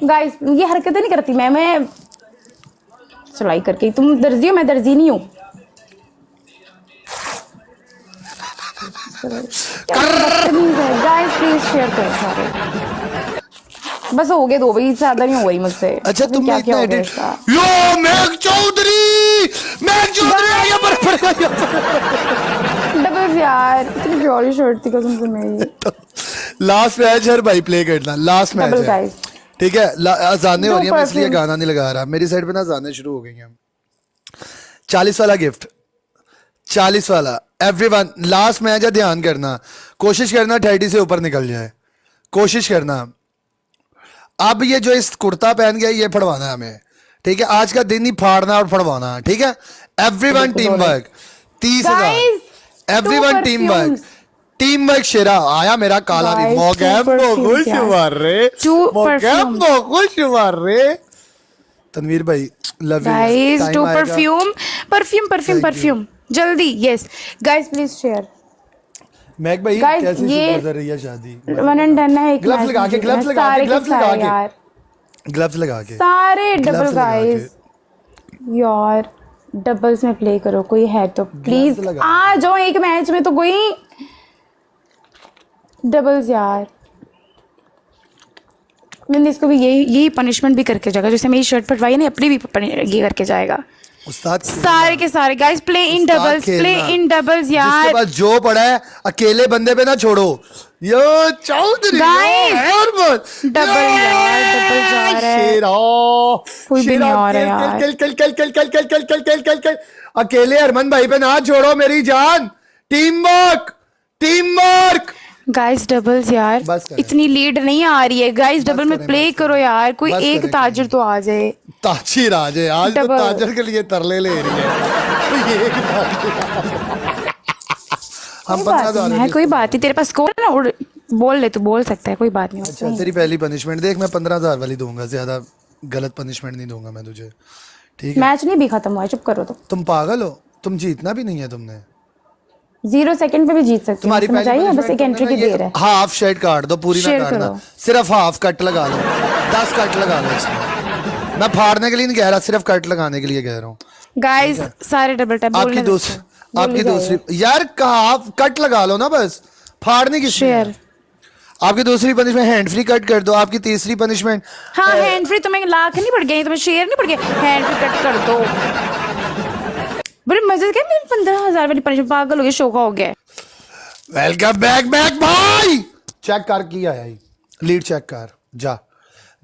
Guys ये हरकतें नहीं करती मैं सिलाई करके, तुम दर्जी हो मैं दर्जी नहीं हूँ। गाइस प्लीज शेयर करो सारे। बस हो गए 2 भाई, ज्यादा नहीं हो गई मुझसे। अच्छा तुमने इतना एडिट यो मैक चौधरी आ गया डबल्स यार, इतनी प्योरी शर्ट थी कसम से मेरी। लास्ट मैच हर भाई प्ले करना, लास्ट मैच है गाइस ठीक है। अजानें हो रही है, मैं इसलिए गाना नहीं लगा रहा। मेरी साइड पे ना अजानें शुरू हो गई हैं। 40 वाला गिफ्ट, 40 वाला एवरीवन। लास्ट मैच है, ध्यान करना, कोशिश करना 30 से ऊपर निकल जाए, कोशिश करना। अब ये जो इस कुर्ता पहन गया ये फड़वाना है हमें, ठीक है। आज का दिन ही फाड़ना और फड़वाना, ठीक है। Everyone team work. 30,000 everyone team work, team work. Shera आया मेरा काला रे तनवीर भाई लव यू गाइस। 2 परफ्यूम जल्दी। Yes guys please share. Mac भाई Guys, कैसी ये गुजर रही है शादी? वन एंड डन है। ग्लव्स लगा के, ग्लव्स लगा के, ग्लव्स लगा के, ग्लव्स लगा के सारे डबल गाइस यार। डबल्स में प्ले करो, कोई है तो प्लीज आ जाओ एक मैच में तो कोई। डबल्स यार, मैंने इसको भी यही पनिशमेंट भी करके जाएगा, जैसे मेरी शर्ट फटवाई ना, अपनी भी ये करके जाएगा। उस्ताद सारे के सारे guys play in doubles, play in doubles यार। जिसके पास जो पड़ा है अकेले बंदे पे ना छोड़ो। यो चौधरी गाइस डबल यार, डबल जा रहा है। कोई भी नहीं आ रहा यार। कल अकेले हरमन भाई पे ना छोड़ो मेरी जान। Team work, team work. Guys doubles यार, इतनी लीड नहीं आ रही है गाइस। डबल में प्ले करो यार, कोई एक ताजर तो आ जाए। ताजिर आ जाए आज तो ताजर के लिए तरले ले रही है। हम 15,000 है, कोई बात नहीं। तेरे पास स्कोर है ना, बोल ले, तू बोल सकता है, कोई बात नहीं। अच्छा तेरी पहली पनिशमेंट देख, मैं 15,000 वाली दूंगा, ज्यादा गलत पनिशमेंट नहीं दूंगा मैं तुझे, ठीक है। मैच नहीं भी खत्म हुआ है, चुप करो। तो तुम पागल हो, तुम जीतना भी नहीं है तुमने। 0 सेकंड पे भी जीत सकते तुम्हारी हो, समझ बस एक एंट्री की देर है। हाफ शर्ट काट दो, पूरी ना काटना, सिर्फ हाफ कट लगा लो। 10 कट लगा लो इसमें। मैं फाड़ने के लिए नहीं कह रहा, सिर्फ कट लगाने के लिए कह रहा हूँ। गाइस सारे डबल टैप। आपकी दूसरी यार हाफ कट लगा लो ना, बस फाड़ने की। शेयर। आपकी दूसरी पनिशमेंट हैंड फ्री कट कर दो। आपकी तीसरी पनिशमेंट, हाँ हैंड फ्री। तुम्हें लाख नहीं पड़ गए, तुम्हें शेयर नहीं पड़ गए, हैंड फ्री कट कर दो। बड़े मजे के। मेरे 15,000 वाली पनिशमेंट, पागल हो गया, शोका हो गया। वेलकम बैक बैक भाई। चेक कर की आया लीड, चेक कर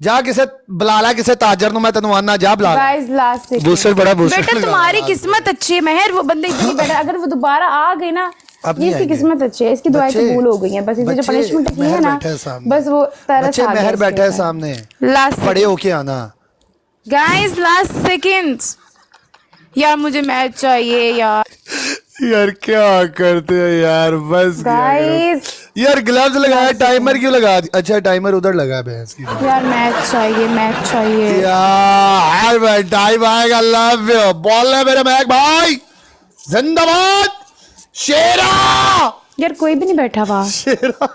जा किसे बुला, किसे ताजर नु मैं तेन आना जा बुला। गाइस लास्ट बूस्टर बड़ा बूस्टर। बेटा तुम्हारी किस्मत अच्छी है महर, वो बंदे इतनी बेटा, अगर वो दोबारा आ गई ना, ये इसकी किस्मत अच्छी है, इसकी दुआएं कबूल हो गई हैं। बस इसे जो पनिशमेंट की है ना, बस वो तरस आ गया। महर बैठा है सामने, लास्ट बड़े होके आना। गाइस लास्ट सेकंड्स यार, मुझे मैच चाहिए यार क्या करते हो यार, बस गाइस यार। ग्लव्स लगाया, टाइमर क्यों लगा? अच्छा टाइमर उधर लगा भैंस की यार। मैच चाहिए यार भाई, टाइम आएगा। लव यू बॉल है मेरे मैक भाई, जिंदाबाद शेरा। यार कोई भी नहीं बैठा वहाँ, शेरा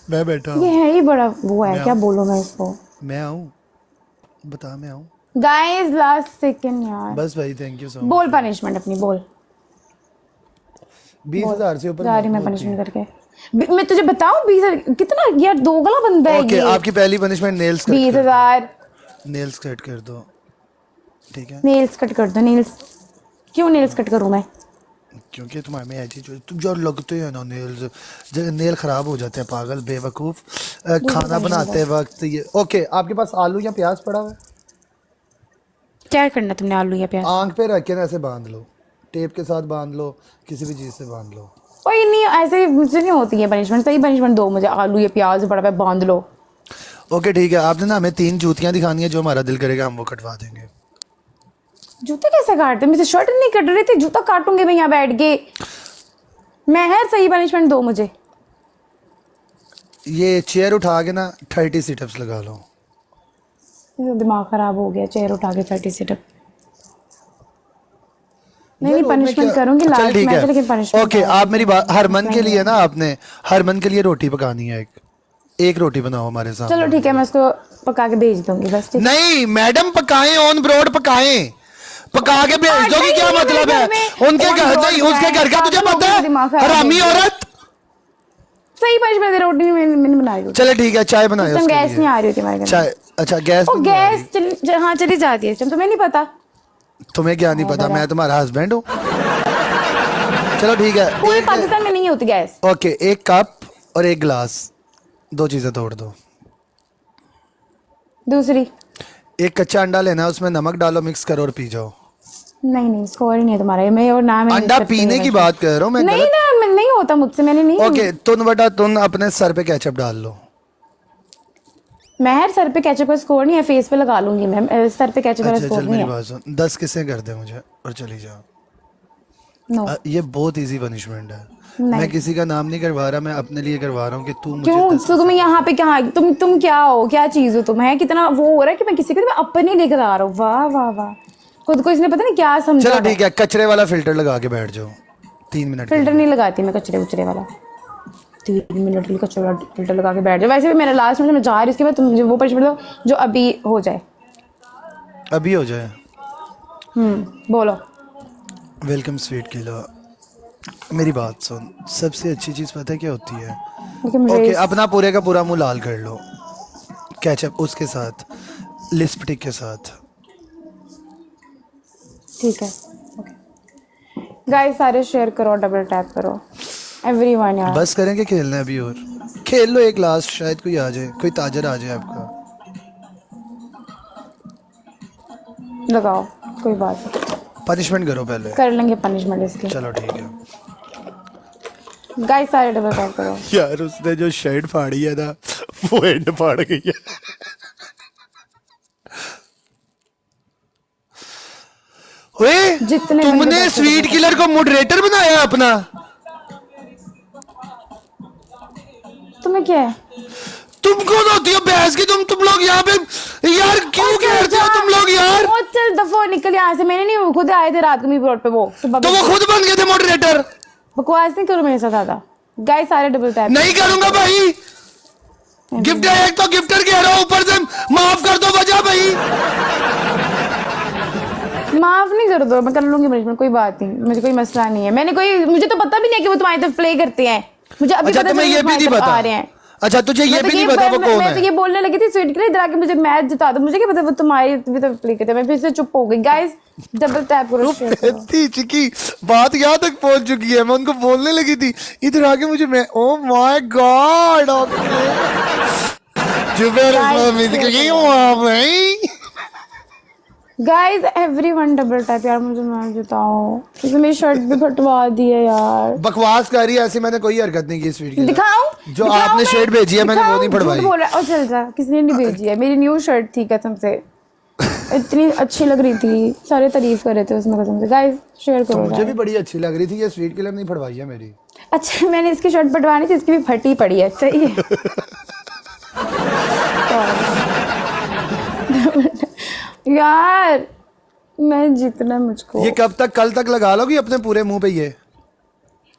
मैं बैठा हूँ। ये है ही बड़ा वो है, क्या बोलूं मैं इसको। मैं आऊँ, बता मैं आऊँ। गाइस लास्ट सेकंड यार, बस भाई थैंक यू सो मच। बोल पनिशमेंट अपनी, बोल। 20,000 से ऊपर जा रही मैं पनिशमेंट करके। मैं तुझे बताऊं 20,000 कितना यार, दोगला बंदा है ये। आपकी पहली punishment nails cut 20,000 nails cut कर दो, ठीक है। नेल्स कट कर दो। नेल्स क्यों नेल्स कट करूं मैं? क्योंकि तुम्हारे में ऐसी जो तुम जो लगते हैं ना नेल्स, नेल खराब हो जाते हैं पागल बेवकूफ। खाना बनाते वक्त ये ओके। आपके पास आलू या प्याज पड़ा हुआ है? क्या करना तुमने आलू या प्याज? आंख पे रख के ना ऐसे बांध लो, टेप के साथ बांध लो, किसी भी चीज से बांध लो। ओए नहीं, ऐसे मुझसे नहीं होती है पनिशमेंट। सही पनिशमेंट दो मुझे, आलू या प्याज पड़ा हुआ बांध लो। ओके ठीक है। आपने ना हमें 3 जूतियां दिखानी है, जो हमारा दिल करेगा हम वो कटवा देंगे। जूता कैसे काटते? मुझे शर्ट नहीं कट रही थी, जूता काटूंगी मैं यहाँ बैठ के। मैं है, सही पनिशमेंट दो मुझे। ये चेयर उठा के ना 30 सिटअप्स लगा लो। दिमाग खराब हो गया, चेयर उठा के 30 सिटअप। नहीं पनिशमेंट करूंगी लास्ट मैच, लेकिन पनिशमेंट ओके। आप मेरी बात, हरमन के लिए ना, आपने हरमन के लिए रोटी पकानी है एक। एक रोटी बनाओ हमारे साथ। चलो ठीक है, मैं उसको पका के भेज दूंगी बस। ठीक नहीं मैडम, पकाएं, ऑन ब्रोड पकाएं, पका के भेज दोगी, क्या मतलब है? उनके घर नहीं, उसके घर का तुझे पता है? हरामी औरत। सही पनिशमेंट दे, रोटी मैंने बनाई थी। चले ठीक है, चाय बनाए। गैस नहीं आ रही थी हमारे घर। चाय, अच्छा गैस। गैस हाँ चली जाती है, तुम्हें नहीं पता? तुम्हें क्या नहीं पता, मैं तुम्हारा हस्बैंड हूँ। चलो ठीक है, पूरे पाकिस्तान में नहीं होती गैस। ओके, एक कप और एक गिलास, 2 चीजें तोड़ दो। दूसरी, एक कच्चा अंडा लेना है, उसमें नमक डालो, मिक्स करो और पी जाओ। नहीं स्कोर ही नहीं है तुम्हारा, मैं और नाम अंडा पीने की बात कर रहा हूँ मैं। नहीं ना, नहीं होता मुझसे, मैंने नहीं। ओके, तुम बटा तुम अपने सर पे केचप डाल लो। महर सर पे केचप का स्कोर नहीं है, फेस पे लगा लूंगी मैं, सर पे केचप का अच्छा स्कोर चल, नहीं मेरी है। बात सुन, 10 किस्सें कर दे मुझे और चली जाओ। नो, ये बहुत इजी पनिशमेंट है। मैं किसी का नाम नहीं करवा रहा, मैं अपने लिए करवा रहा हूँ कि तू मुझे क्यों? तो तुम यहाँ पे क्या, तुम क्या हो, क्या चीज हो तुम? है कितना वो हो रहा है कि मैं किसी को, मैं अपने लेकर आ रहा हूँ। वाह वाह वाह, खुद को इसने पता नहीं क्या समझा। चलो ठीक है, कचरे वाला फिल्टर लगा के बैठ जाओ 3 मिनट। फिल्टर नहीं लगाती मैं, कचरे उचरे वाला। 3 मिनट के लिए कचरे वाला फिल्टर लगा के बैठ जाओ। वैसे भी मेरा लास्ट में मैं जा रही, उसके बाद तुम मुझे वो पनिशमेंट दो जो अभी हो जाए। अभी हो जाए? बोलो। Welcome sweet kilo. मेरी बात सुन, सबसे अच्छी चीज पता है क्या होती है? ओके, अपना पूरे का पूरा मुंह लाल कर लो केचप उसके साथ, लिपस्टिक के साथ। ठीक है गाइस, सारे शेयर करो, डबल टैप करो एवरीवन यार। बस करें कि खेलना है अभी? और खेल लो एक लास्ट, शायद कोई आ जाए, कोई ताजर आ जाए आपका। लगाओ, कोई बात नहीं, पनिशमेंट करो पहले। कर लेंगे पनिशमेंट इसकी। चलो ठीक है गाइस, सारे डबल टैप करो। यार उसने जो शर्ट फाड़ी है ना, वो एंड फाड़ गई है। ओए, जितने तुमने स्वीट किलर को मॉडरेटर बनाया अपना? तुम्हें क्या है? तुम कौन होती हो बहस की? तुम लोग यहाँ पे यार क्यों घेरते हो तुम लोग यार? ओ चल दफो, निकल यहाँ से। मैंने नहीं, खुद आए थे रात को मीट रोड पे वो सुबह। तो वो खुद बन गए थे मॉडरेटर। बकवास नहीं करो मेरे साथ ज्यादा। गाइस, सारे डबल टैप। नहीं करूंगा भाई, गिफ्ट है एक तो गिफ्टर कह रहा हूँ, ऊपर से माफ कर दो वजह भाई। माफ नहीं कर दो, मैं कर लूंगी मैनेजमेंट, कोई बात नहीं, मुझे कोई मसला नहीं है। मुझे तो पता भी नहीं है कि वो तुम्हारी तरफ प्ले करते हैं। मुझे अभी अच्छा, तुम्हें ये भी नहीं पता? आ रहे हैं। अच्छा, तुझे ये भी नहीं पता वो कौन है? मैं तो ये बोलने लगी थी स्वीट के लिए, इधर आके मुझे मैच जिता दो। मुझे क्या पता वो तुम्हारी भी तो प्ले करते हैं। मैं फिर से चुप हो गई। गाइस, डबल टैप करो, शेयर करो। इतनी चिकी बात यहाँ तक पहुंच चुकी है, मैं उनको बोलने लगी थी, इधर आके मुझे मैं, oh my God. Okay, guys everyone double tap यार, मुझे मैच जिताओ। क्योंकि मेरी शर्ट भी फटवा दी है यार। बकवास कर रही है, ऐसी मैंने कोई हरकत नहीं की इस वीडियो में। दिखाऊं? जो आपने शर्ट भेजी है मैंने वो नहीं फटवाई। बोल रहा है, और चल जा, किसी ने नहीं भेजी है। मेरी न्यू शर्ट थी कसम से, इतनी अच्छी लग रही थी, सारे तारीफ कर रहे थे उसमें कसम से। गाइस, शेयर करो। मुझे भी बड़ी अच्छी लग रही थी, ये स्वीट किलर नहीं फटवाई है मेरी। अच्छा, मैंने इसकी शर्ट फटवानी थी, इसकी भी फटी पड़ी है। सही है। यार मैं जितना मुझको ये कब तक, कल तक लगा लोगी अपने पूरे मुंह पे? ये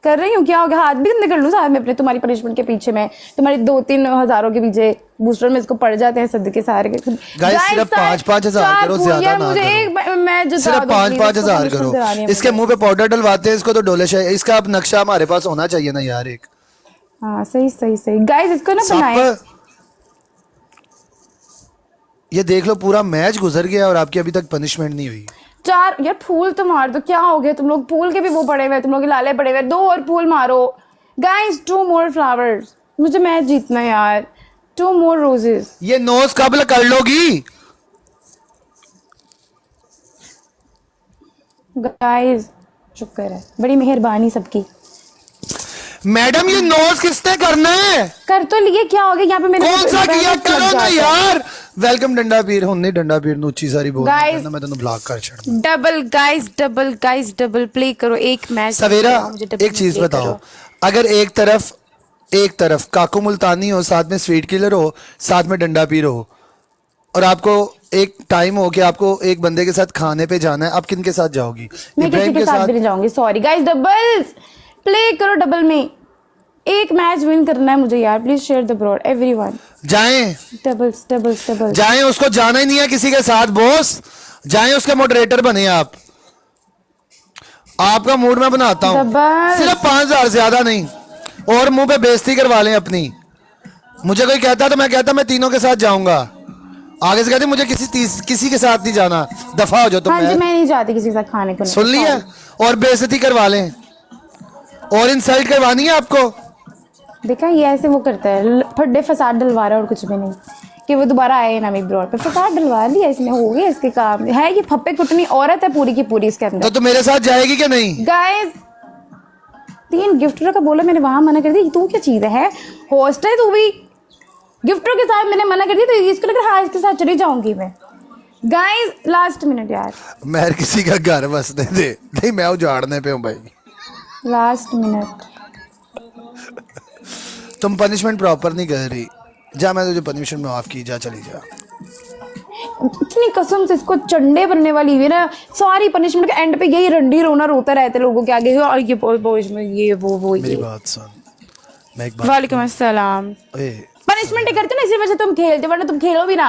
कर रही हूँ, क्या हो गया? हाथ भी गंदे कर लूँ साथ में अपने, तुम्हारी पनिशमेंट के पीछे में, तुम्हारी 2-3 हजारों के पीछे बूस्टर में इसको पड़ जाते हैं सदके सारे के। गाइस, सिर्फ 5-5 हजार करो, ज्यादा ना मुझे करो। एक मैं जो सिर्फ 5-5 हजार करो। इसके मुंह पे पाउडर डलवाते हैं, इसको तो डोले है। इसका अब नक्शा हमारे पास होना चाहिए ना यार एक। हाँ सही। गाइस, इसको ना बनाए। ये देख लो, पूरा मैच गुजर गया और आपकी अभी तक पनिशमेंट नहीं हुई। 4 यार फूल तो मार दो, क्या हो गया तुम लोग? फूल के भी वो पड़े हुए, तुम लोग के लाले पड़े हुए। 2 और फूल मारो। गाइस, 2 मोर फ्लावर्स। मुझे मैच जीतना है यार। 2 मोर रोजेस। ये नोज कब कर लोगी? गाइस, शुक्र है, बड़ी मेहरबानी सबकी। मैडम, ये नोज किसने करना है? कर तो लिए, क्या हो गया यहाँ पे? मैंने कौन सा किया? करो ना यार। वेलकम डंडा पीर, हुन्नी डंडा पीर नुची सारी बोल Guys, मैं तेन ब्लॉक कर छड़ना। डबल डबल प्ले करो एक मैच। सवेरा, एक चीज बताओ, अगर एक तरफ काकू मुल्तानी हो, साथ में स्वीट किलर हो, साथ में डंडा पीर हो, और आपको एक टाइम हो कि आपको एक बंदे के साथ खाने पे जाना है, आप किन के साथ जाओगी? मैं किसी के साथ भी नहीं जाऊंगी। सॉरी गाइस, डबल्स प्ले करो, डबल में एक मैच विन करना है मुझे यार, please share the broad everyone. जाएं डबल्स डबल्स डबल्स। जाएं, उसको जाना ही नहीं है किसी के साथ बॉस। जाएं, उसके मॉडरेटर बने आप। आपका मूड मैं बनाता हूँ, डबल। सिर्फ 5,000 ज्यादा नहीं, और मुंह पे बेइज्जती करवा लें अपनी। मुझे कोई कहता तो मैं कहता मैं तीनों के साथ जाऊंगा, आगे से कहती मुझे किसी के साथ नहीं जाना, दफा हो जाओ तुम। हाँ जी, मैं नहीं चाहती किसी के साथ खाने को। सुन लिया, और बेइज्जती करवा लें, और इंसल्ट करवानी है आपको। देखा ये ऐसे वो करता है, फड्डे फसाद डलवा रहा है और कुछ भी नहीं, कि वो दोबारा आए ना मेरी ब्रॉड पे। फसाद डलवा लिया इसने, हो गया इसके काम है। ये फप्पे कुटनी औरत है पूरी की पूरी इसके अंदर। तो मेरे साथ जाएगी कि नहीं? गाइस 3 गिफ्टर का बोला, मैंने वहां मना कर दी। तू क्या चीज है, होस्ट है तू भी। गिफ्टर के साथ मैंने मना कर दिया, तो इसको लगा हाँ इसके साथ चली जाऊंगी मैं। गाइस लास्ट मिनट यार, मैं किसी का घर बसने दे, नहीं मैं उजाड़ने पे हूँ भाई। Last minute. तुम पनिशमेंट प्रॉपर नहीं कर रही, जा मैं तुझे पनिशमेंट माफ की, जा चली जा। इतनी कसम से इसको चंडे बनने वाली हुई ना, सारी पनिशमेंट के एंड पे यही रंडी रोना रोता रहते लोगों के आगे, और ये बोझ में ये वो मेरी ये। बात सुन, मैं एक बात। वालेकुम अस्सलाम। ए, पनिशमेंट करते ना, इसी वजह तुम खेलते, वरना तुम खेलो भी ना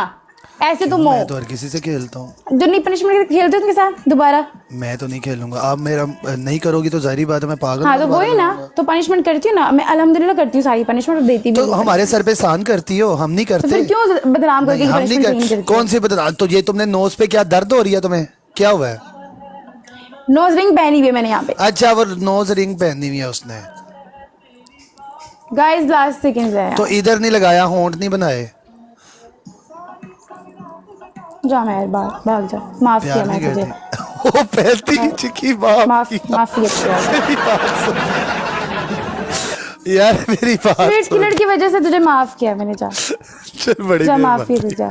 ऐसे। तुम हो मैं तो हर किसी से खेलता हूँ। जो नहीं पनिशमेंट खेलते उनके साथ दोबारा। मैं तो नहीं खेलूंगा, आप मेरा नहीं करोगी तो जाहिर बात है मैं पागल हाँ हूँ, तो दोबारा वही ना, करूंगा। तो पनिशमेंट करती हूँ ना मैं, अल्हम्दुलिल्लाह करती हूँ सारी पनिशमेंट और देती भी तो हूँ। हमारे सर पे एहसान करती हो, हम नहीं तो करते। फिर क्यों बदनाम करके नहीं, हम नहीं पनिशमेंट नहीं कर, करती? कौन सी बदनाम? तो ये तुमने नोज पे क्या दर्द हो रही है तुम्हें, क्या हुआ है? नोज रिंग पहनी हुई है मैंने यहाँ पे। अच्छा, वो नोज रिंग पहनी हुई है उसने, गाइस लास्ट सेकंड्स है तो इधर नहीं लगाया, होंठ नहीं बनाए। जा मैं भाग जा, माफ किया प्यार मैं नहीं तुझे, करती वो पहलती चिकी बाप माफी मेरी बात सुन। यार मेरी बात स्वीट सुन, किलर की वजह से तुझे माफ किया मैंने। जा चल बड़ी जा, मेहरबानी। माफी दे जा।